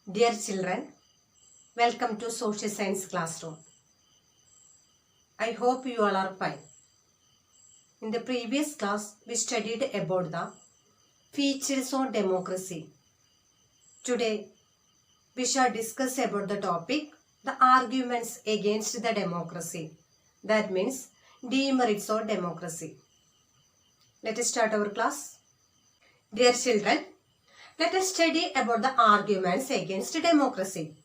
Dear children, welcome to Social Science Classroom. I hope you all are fine. In the previous class, we studied about the features of democracy. Today, we shall discuss about the topic, the arguments against the democracy. That means, demerits of democracy. Let us start our class. Dear children, let us study about the arguments against democracy.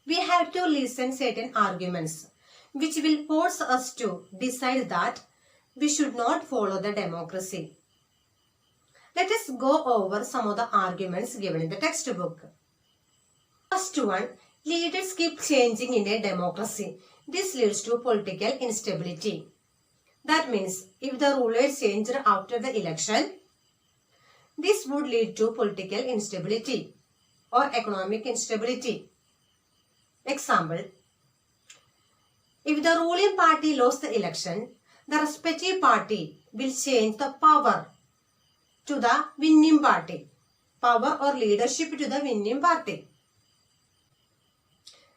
We have to listen certain arguments which will force us to decide that we should not follow the democracy. Let us go over some of the arguments given in the textbook. First one, leaders keep changing in a democracy. This leads to political instability. That means if the rulers change after the election, this would lead to political instability or economic instability. Example, if the ruling party lost the election, the respective party will change the power to the winning party, power or leadership to the winning party.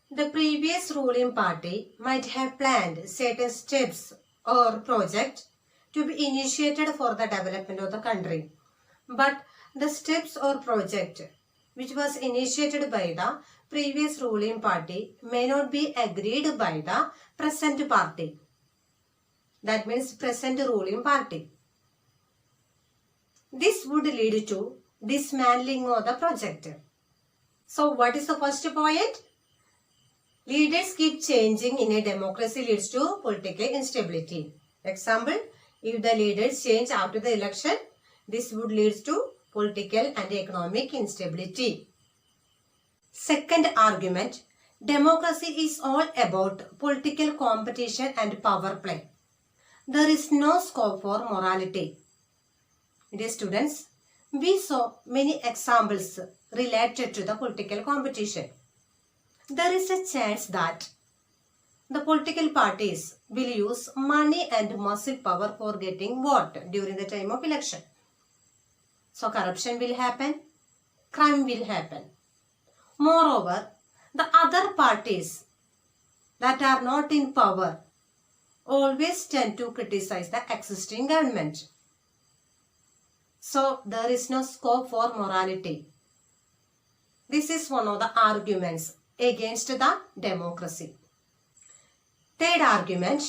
The previous ruling party might have planned certain steps or projects to be initiated for the development of the country. But the steps or project which was initiated by the previous ruling party may not be agreed by the present party. That means present ruling party. This would lead to dismantling of the project. So what is the first point? Leaders keep changing in a democracy leads to political instability. Example, if the leaders change after the election, this would lead to political and economic instability. Second argument, democracy is all about political competition and power play. There is no scope for morality. Dear students, we saw many examples related to the political competition. There is a chance that the political parties will use money and massive power for getting vote during the time of election. So corruption will happen, crime will happen. Moreover, the other parties that are not in power always tend to criticize the existing government. So there is no scope for morality. This is one of the arguments against the democracy. Third argument,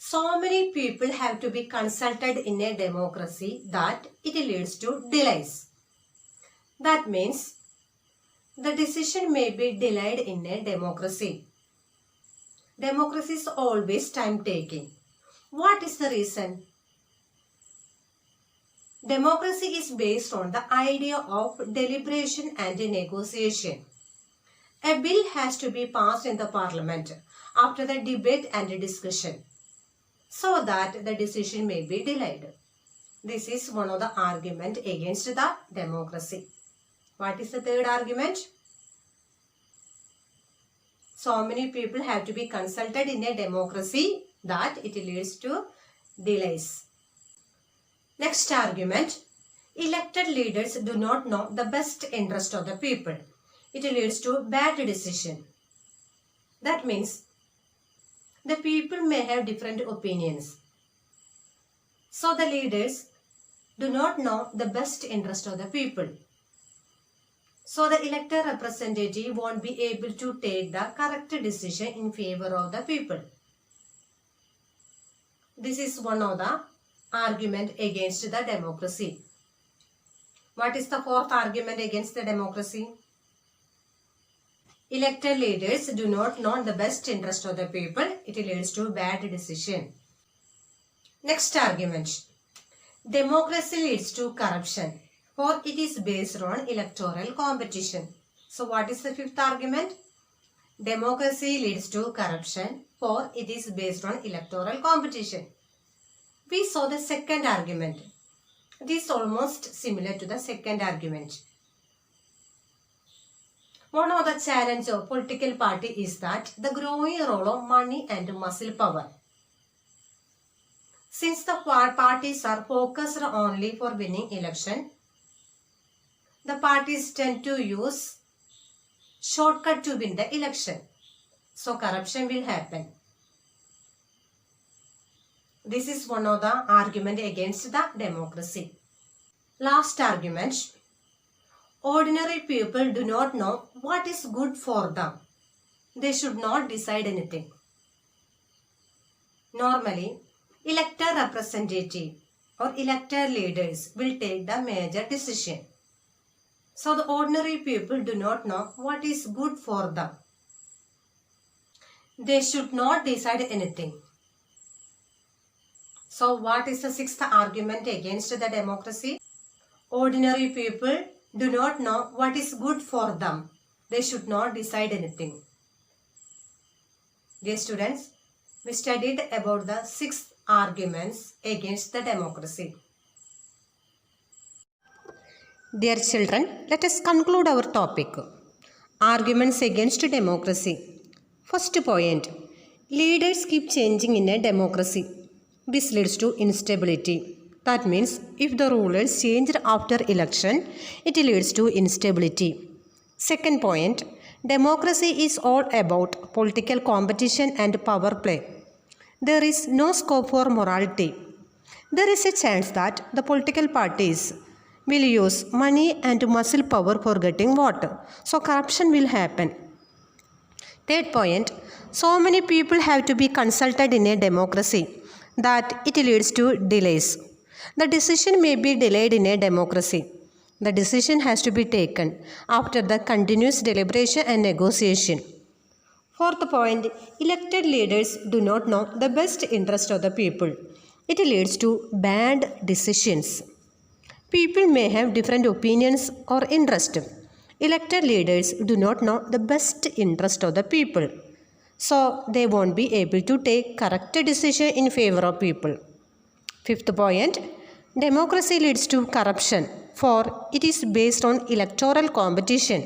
so many people have to be consulted in a democracy that it leads to delays. That means the decision may be delayed in a democracy. Democracy is always time-taking. What is the reason? Democracy is based on the idea of deliberation and negotiation. A bill has to be passed in the parliament after the debate and discussion so that the decision may be delayed. This is one of the arguments against the democracy. What is the third argument? So many people have to be consulted in a democracy that it leads to delays. Next argument, elected leaders do not know the best interest of the people. It leads to bad decision. That means the people may have different opinions. So the leaders do not know the best interest of the people. So the elected representative won't be able to take the correct decision in favor of the people. This is one of the argument against the democracy. What is the fourth argument against the democracy? Elected leaders do not know the best interest of the people. It leads to bad decision. Next argument. Democracy leads to corruption, for it is based on electoral competition. So what is the fifth argument? Democracy leads to corruption, for it is based on electoral competition. We saw the second argument. It is almost similar to the second argument. One of the challenges of political party is that the growing role of money and muscle power. Since the parties are focused only for winning election, the parties tend to use shortcut to win the election. So corruption will happen. This is one of the argument against the democracy. Last argument. Ordinary people do not know what is good for them. They should not decide anything. Normally, elected representative or elected leaders will take the major decision. So the ordinary people do not know what is good for them. They should not decide anything. So what is the sixth argument against the democracy? Ordinary people do not know what is good for them. They should not decide anything. Dear students, we studied about the 6 arguments against the democracy. Dear children, let us conclude our topic. Arguments against democracy. First point, leaders keep changing in a democracy. This leads to instability. That means if the rulers change after election, it leads to instability. Second point, democracy is all about political competition and power play. There is no scope for morality. There is a chance that the political parties will use money and muscle power for getting vote. So corruption will happen. Third point, so many people have to be consulted in a democracy that it leads to delays. The decision may be delayed in a democracy. The decision has to be taken after the continuous deliberation and negotiation. Fourth point, elected leaders do not know the best interest of the people. It leads to bad decisions. People may have different opinions or interest. Elected leaders do not know the best interest of the people. So they won't be able to take correct decision in favor of people. Fifth point, democracy leads to corruption, for it is based on electoral competition.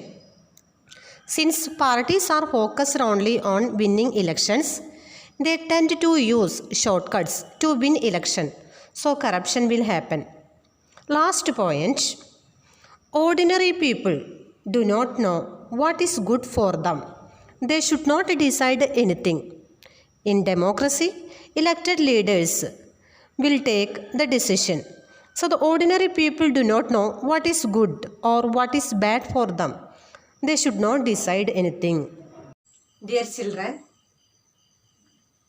Since parties are focused only on winning elections, they tend to use shortcuts to win election. So corruption will happen. Last point, ordinary people do not know what is good for them. They should not decide anything. In democracy, elected leaders will take the decision. So the ordinary people do not know what is good or what is bad for them. They should not decide anything. Dear children,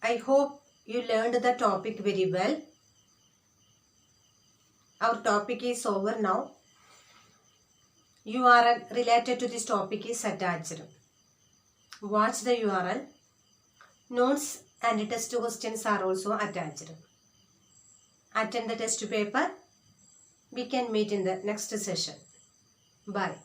I hope you learned the topic very well. Our topic is over now. URL related to this topic is attached. Watch the URL. Notes and test questions are also attached. Attend the test paper. We can meet in the next session. Bye.